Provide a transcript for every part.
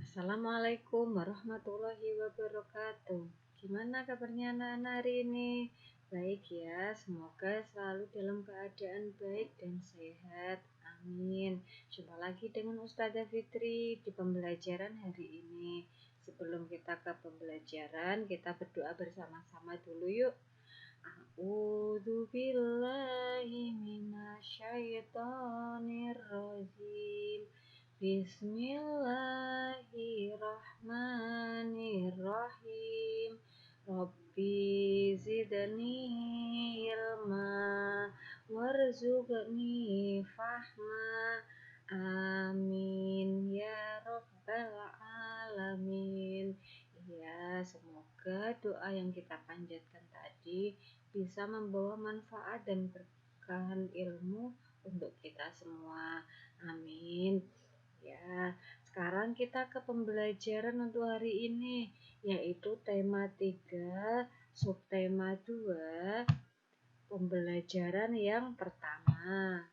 Assalamualaikum warahmatullahi wabarakatuh. Gimana kabarnya anak-anak hari ini? Baik ya, semoga selalu dalam keadaan baik dan sehat. Amin. Jumpa lagi dengan Ustazah Fitri di pembelajaran hari ini. Sebelum kita ke pembelajaran, kita berdoa bersama-sama dulu yuk. A'udzu billahi minasyaitonir rajim. Bismillahirrahmanirrahim. Rabbi zidni ilma warzuqni fahma. Amin ya rabbal alamin. Ya, semoga doa yang kita panjatkan tadi bisa membawa manfaat dan berkahan ilmu untuk kita semua. Amin. Ya, sekarang kita ke pembelajaran untuk hari ini, yaitu tema 3, subtema 2, pembelajaran yang pertama.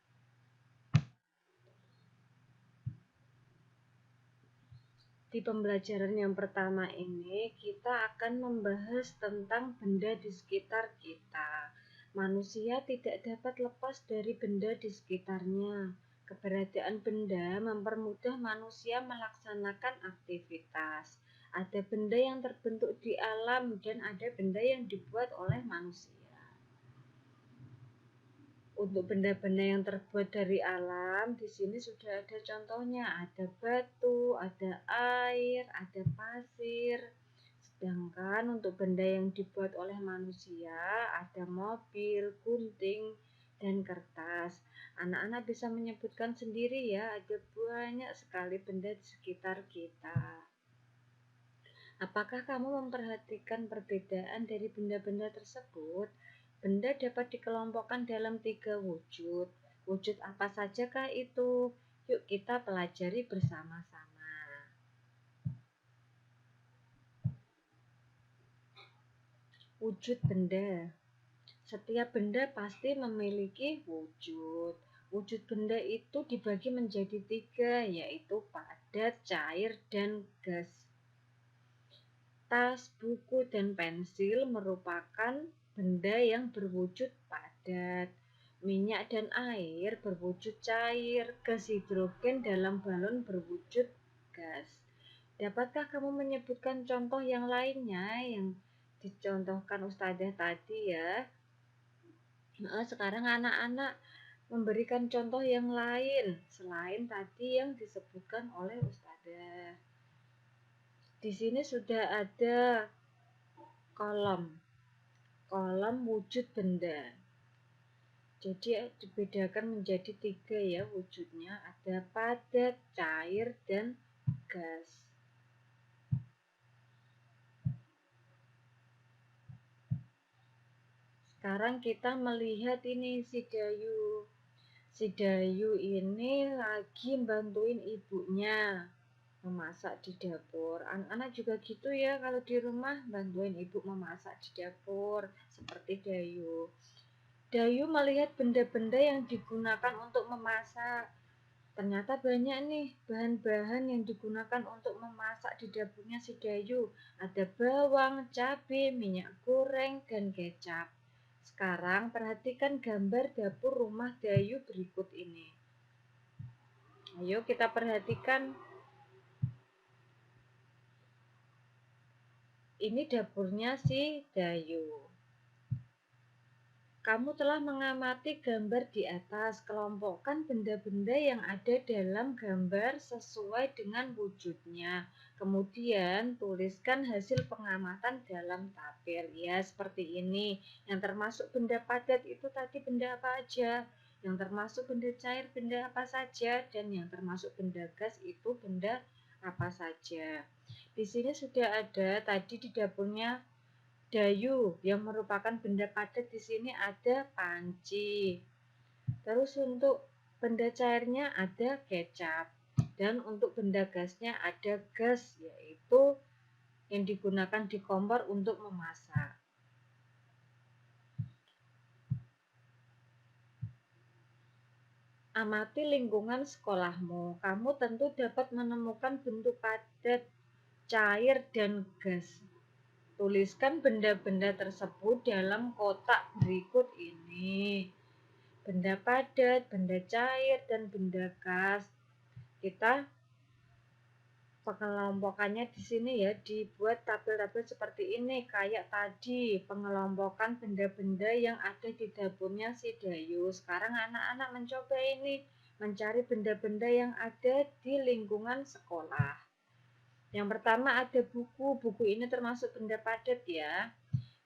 Di pembelajaran yang pertama ini, kita akan membahas tentang benda di sekitar kita. Manusia tidak dapat lepas dari benda di sekitarnya. Keberadaan benda mempermudah manusia melaksanakan aktivitas. Ada benda yang terbentuk di alam dan ada benda yang dibuat oleh manusia. Untuk benda-benda yang terbuat dari alam, di sini sudah ada contohnya, ada batu, ada air, ada pasir. Sedangkan untuk benda yang dibuat oleh manusia, ada mobil, gunting, dan kertas. Anak-anak bisa menyebutkan sendiri ya, ada banyak sekali benda di sekitar kita. Apakah kamu memperhatikan perbedaan dari benda-benda tersebut? Benda dapat dikelompokkan dalam 3 wujud. Wujud apa sajakah itu? Yuk kita pelajari bersama-sama. Wujud benda. Setiap benda pasti memiliki wujud. Wujud benda itu dibagi menjadi 3, yaitu padat, cair, dan gas. Tas, buku, dan pensil merupakan benda yang berwujud padat. Minyak dan air berwujud cair. Gas hidrogen dalam balon berwujud gas. Dapatkah kamu menyebutkan contoh yang lainnya yang dicontohkan Ustazah tadi ya? Nah, sekarang anak-anak memberikan contoh yang lain selain tadi yang disebutkan oleh Ustazah. Di sini sudah ada kolom wujud benda. Jadi dibedakan menjadi 3 ya wujudnya, ada padat, cair, dan gas. Sekarang kita melihat ini si Dayu. Si Dayu ini lagi bantuin ibunya memasak di dapur. Anak-anak juga gitu ya, kalau di rumah bantuin ibu memasak di dapur seperti Dayu. Dayu melihat benda-benda yang digunakan untuk memasak. Ternyata banyak nih bahan-bahan yang digunakan untuk memasak di dapurnya si Dayu. Ada bawang, cabai, minyak goreng, dan kecap. Sekarang perhatikan gambar dapur rumah Dayu berikut ini. Ayo kita perhatikan. Ini dapurnya si Dayu. Kamu telah mengamati gambar di atas. Kelompokkan benda-benda yang ada dalam gambar sesuai dengan wujudnya. Kemudian tuliskan hasil pengamatan dalam tabel. Ya, seperti ini. Yang termasuk benda padat itu tadi benda apa aja? Yang termasuk benda cair benda apa saja? Dan yang termasuk benda gas itu benda apa saja? Di sini sudah ada tadi di dapurnya Dayu yang merupakan benda padat. Di sini ada panci. Terus untuk benda cairnya ada kecap. Dan untuk benda gasnya ada gas, yaitu yang digunakan di kompor untuk memasak. Amati lingkungan sekolahmu. Kamu tentu dapat menemukan bentuk padat, cair, dan gas. Tuliskan benda-benda tersebut dalam kotak berikut ini. Benda padat, benda cair, dan benda gas. Kita pengelompokannya di sini ya, dibuat tabel-tabel seperti ini, kayak tadi pengelompokan benda-benda yang ada di dapurnya si Dayu. Sekarang anak-anak mencoba ini, mencari benda-benda yang ada di lingkungan sekolah. Yang pertama ada buku, buku ini termasuk benda padat ya.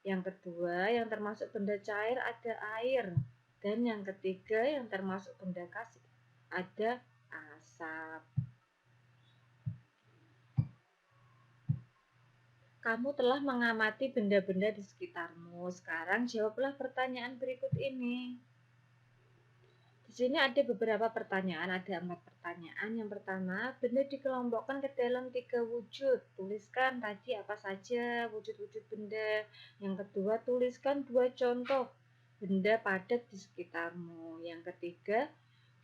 Yang kedua yang termasuk benda cair ada air. Dan yang ketiga yang termasuk benda gas ada asap. Kamu telah mengamati benda-benda di sekitarmu. Sekarang jawablah pertanyaan berikut ini. Di sini ada beberapa pertanyaan, ada 4 pertanyaan. Yang pertama, benda dikelompokkan ke dalam 3 wujud. Tuliskan tadi apa saja wujud-wujud benda. Yang kedua, tuliskan 2 contoh benda padat di sekitarmu. Yang ketiga,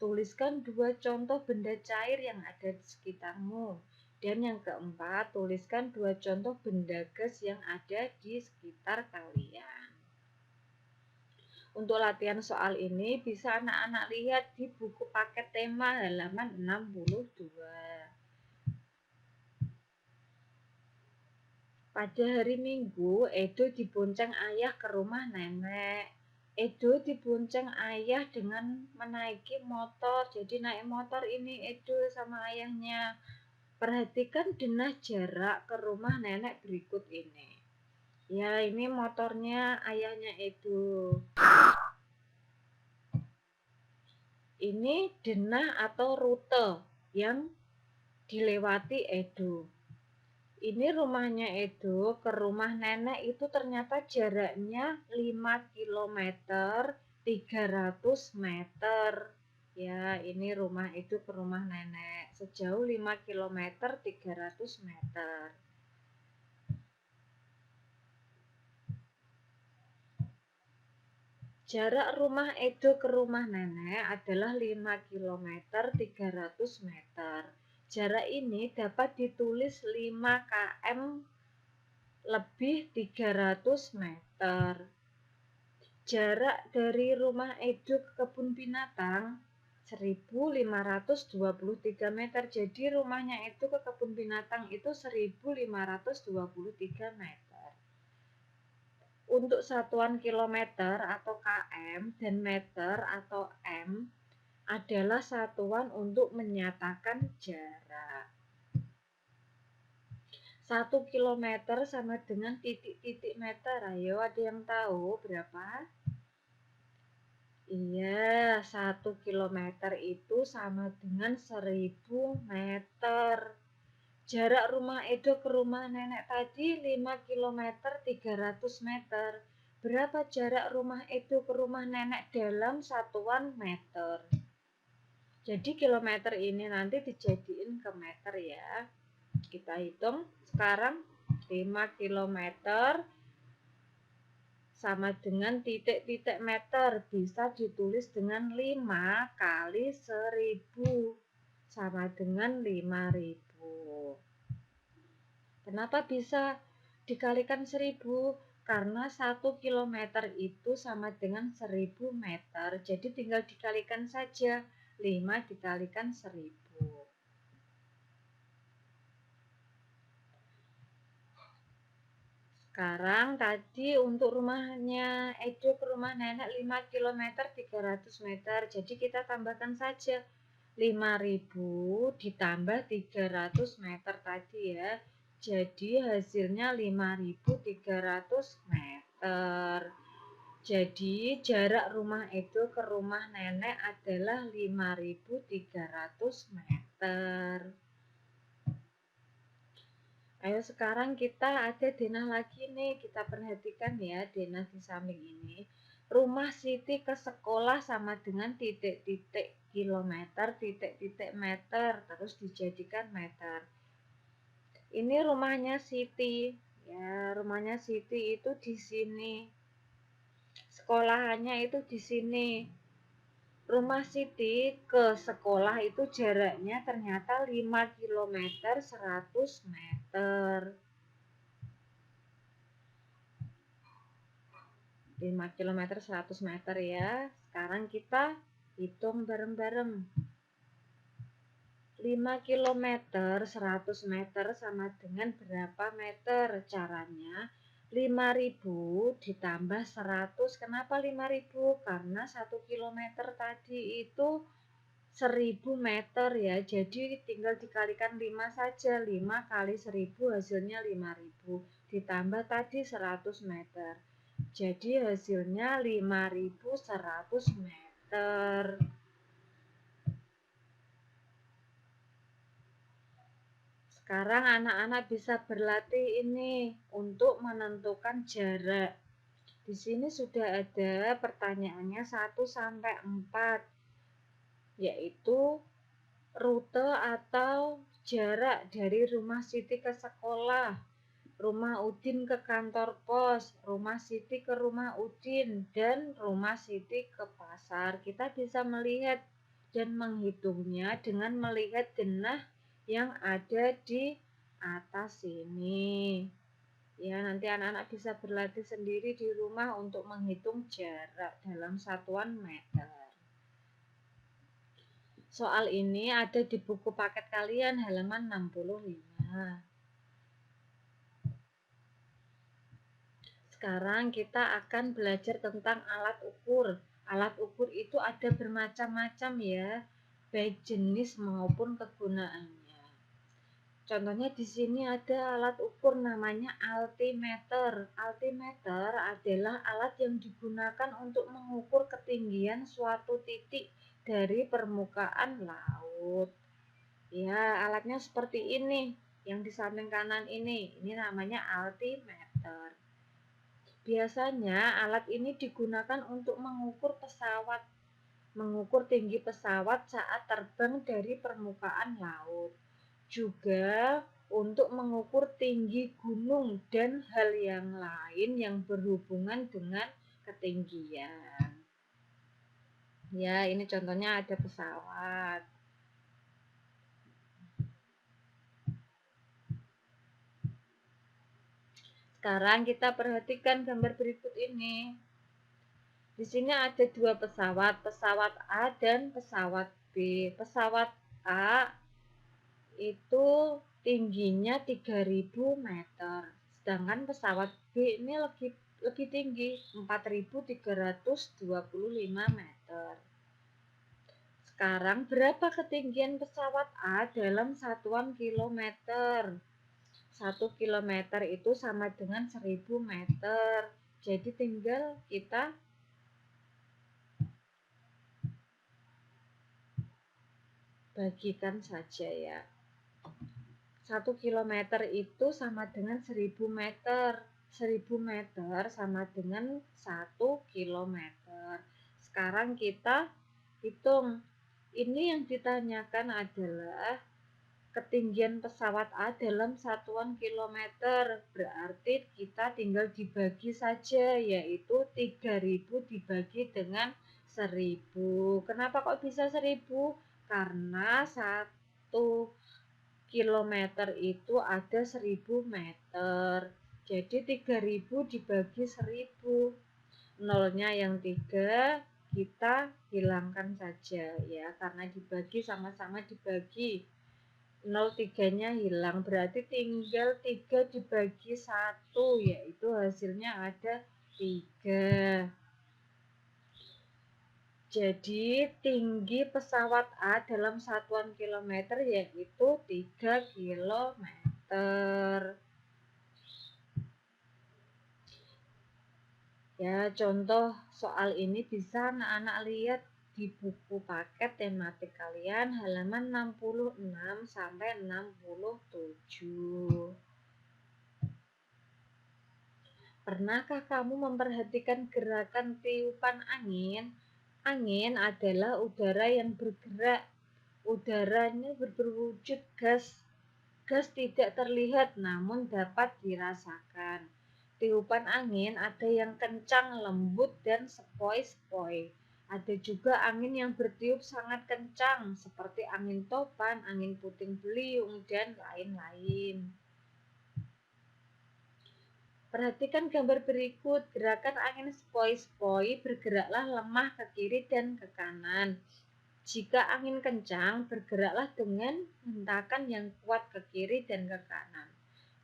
tuliskan 2 contoh benda cair yang ada di sekitarmu. Dan yang keempat, tuliskan 2 contoh benda gas yang ada di sekitar kalian. Untuk latihan soal ini bisa anak-anak lihat di buku paket tema halaman 62. Pada hari Minggu, Edo dibonceng ayah ke rumah nenek. Edo dibonceng ayah dengan menaiki motor. Jadi naik motor ini Edo sama ayahnya. Perhatikan denah jarak ke rumah nenek berikut ini. Ya, ini motornya ayahnya Edo. Ini denah atau rute yang dilewati Edo. Ini rumahnya Edo ke rumah nenek itu ternyata jaraknya 5 km 300 meter. Ya, ini rumah Edo ke rumah nenek sejauh 5 km 300 meter. Jarak rumah Edo ke rumah nenek adalah 5 km 300 meter. Jarak ini dapat ditulis 5 km lebih 300 meter. Jarak dari rumah Edo ke kebun binatang 1523 meter. Jadi rumahnya Edo ke kebun binatang itu 1523 meter. Untuk satuan kilometer atau km dan meter atau m adalah satuan untuk menyatakan jarak. 1 kilometer sama dengan titik-titik meter. Ayo, ada yang tahu berapa? Iya, 1 kilometer itu sama dengan 1000 meter. Jarak rumah Edo ke rumah nenek tadi 5 km 300 meter. Berapa jarak rumah Edo ke rumah nenek dalam satuan meter? Jadi kilometer ini nanti dijadiin ke meter ya. Kita hitung sekarang 5 km sama dengan titik-titik meter. Bisa ditulis dengan 5 kali 1000 sama dengan 5000. Kenapa bisa dikalikan 1000? Karena 1 km itu sama dengan 1000 meter. Jadi tinggal dikalikan saja. 5 dikalikan 1000. Sekarang tadi untuk rumahnya Edo ke rumah nenek 5 km 300 meter. Jadi kita tambahkan saja 5000 ditambah 300 meter tadi ya. Jadi hasilnya 5300 meter. Jadi jarak rumah Edo ke rumah nenek adalah 5300 meter. Ayo sekarang kita ada denah lagi nih, kita perhatikan ya denah di samping ini. Rumah Siti ke sekolah sama dengan titik-titik kilometer, titik-titik meter, terus dijadikan meter. Ini rumahnya Siti, ya rumahnya Siti itu di sini. Sekolahannya itu di sini. Rumah Siti ke sekolah itu jaraknya ternyata 5 km 100 meter. 5 km 100 meter ya. Sekarang kita hitung bareng-bareng. 5 km 100 meter sama dengan berapa meter? Caranya 5.000 ditambah 100. Kenapa 5.000? Karena 1 km tadi itu 1.000 meter ya. Jadi tinggal dikalikan 5 saja. 5 kali 1.000 hasilnya 5.000. Ditambah tadi 100 meter. Jadi hasilnya 5.100 meter. Sekarang anak-anak bisa berlatih ini untuk menentukan jarak. Di sini sudah ada pertanyaannya 1 sampai 4, yaitu rute atau jarak dari rumah Siti ke sekolah, rumah Udin ke kantor pos, rumah Siti ke rumah Udin, dan rumah Siti ke pasar. Kita bisa melihat dan menghitungnya dengan melihat denah yang ada di atas ini. Ya, nanti anak-anak bisa berlatih sendiri di rumah untuk menghitung jarak dalam satuan meter. Soal ini ada di buku paket kalian halaman 65. Sekarang kita akan belajar tentang alat ukur. Alat ukur itu ada bermacam-macam ya, baik jenis maupun kegunaannya. Contohnya di sini ada alat ukur namanya altimeter. Altimeter adalah alat yang digunakan untuk mengukur ketinggian suatu titik dari permukaan laut. Ya, alatnya seperti ini. Yang di samping kanan ini namanya altimeter. Biasanya alat ini digunakan untuk mengukur pesawat, mengukur tinggi pesawat saat terbang dari permukaan laut. Juga untuk mengukur tinggi gunung dan hal yang lain yang berhubungan dengan ketinggian. Ya, ini contohnya ada pesawat. Sekarang kita perhatikan gambar berikut ini. Di sini ada dua pesawat, pesawat A dan pesawat B. Pesawat A itu tingginya 3.000 meter. Sedangkan pesawat B ini lebih tinggi, 4.325 meter. Sekarang berapa ketinggian pesawat A dalam satuan kilometer? 1 kilometer itu sama dengan 1.000 meter. Jadi tinggal kita bagikan saja ya. 1 kilometer itu sama dengan 1.000 meter. 1.000 meter sama dengan 1 kilometer. Sekarang kita hitung. Ini yang ditanyakan adalah ketinggian pesawat A dalam satuan kilometer. Berarti kita tinggal dibagi saja, yaitu 3.000 dibagi dengan 1.000. Kenapa kok bisa 1.000? Karena 1 kilometer itu ada 1.000 meter. Jadi 3.000 dibagi 1.000. Nolnya yang 3 kita hilangkan saja ya, karena dibagi sama-sama dibagi. 0,3-nya hilang, berarti tinggal 3 dibagi 1, yaitu hasilnya ada 3. Jadi tinggi pesawat A dalam satuan kilometer yaitu 3 kilometer. Ya, contoh soal ini bisa anak-anak lihat di buku paket tematik kalian halaman 66 sampai 67. Pernahkah kamu memperhatikan gerakan tiupan angin? Angin adalah udara yang bergerak. Udaranya berwujud gas. Gas tidak terlihat namun dapat dirasakan. Tiupan angin ada yang kencang, lembut, dan sepoi-sepoi. Ada juga angin yang bertiup sangat kencang, seperti angin topan, angin puting beliung, dan lain-lain. Perhatikan gambar berikut. Gerakan angin sepoi-sepoi bergeraklah lemah ke kiri dan ke kanan. Jika angin kencang, bergeraklah dengan hentakan yang kuat ke kiri dan ke kanan.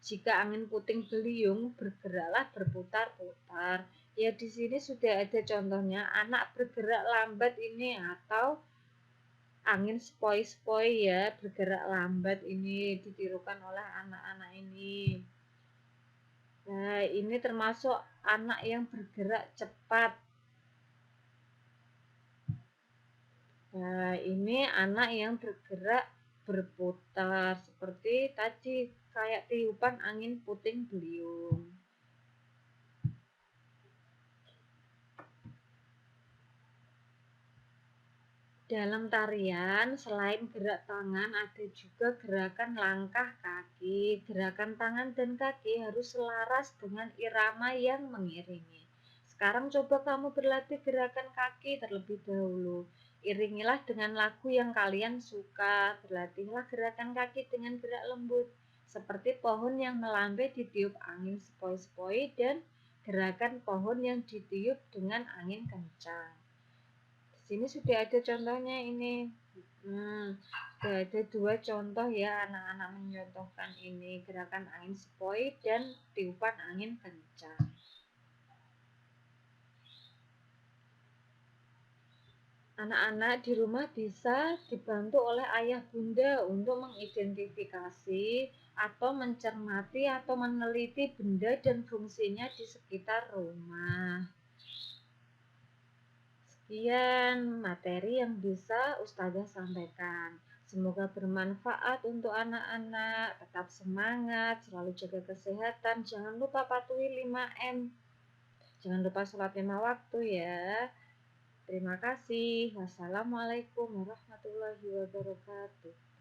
Jika angin puting beliung, bergeraklah berputar-putar. Ya, di sini sudah ada contohnya. Anak bergerak lambat ini, atau angin sepoi-sepoi ya, bergerak lambat ini ditirukan oleh anak-anak ini. Nah, ini termasuk anak yang bergerak cepat. Nah, ini anak yang bergerak berputar seperti tadi, kayak tiupan angin puting beliung. Dalam tarian, selain gerak tangan, ada juga gerakan langkah kaki. Gerakan tangan dan kaki harus selaras dengan irama yang mengiringi. Sekarang coba kamu berlatih gerakan kaki terlebih dahulu. Iringilah dengan lagu yang kalian suka. Berlatihlah gerakan kaki dengan gerak lembut, seperti pohon yang melambai ditiup angin sepoi-sepoi dan gerakan pohon yang ditiup dengan angin kencang. Sini sudah ada contohnya ini. Sudah ada dua contoh ya, anak-anak menyontohkan ini gerakan angin sepoi dan tiupan angin kencang. Anak-anak di rumah bisa dibantu oleh ayah bunda untuk mengidentifikasi atau mencermati atau meneliti benda dan fungsinya di sekitar rumah. Sekian materi yang bisa Ustazah sampaikan. Semoga bermanfaat untuk anak-anak. Tetap semangat, selalu jaga kesehatan. Jangan lupa patuhi 5M. Jangan lupa sholat 5 waktu ya. Terima kasih. Wassalamualaikum warahmatullahi wabarakatuh.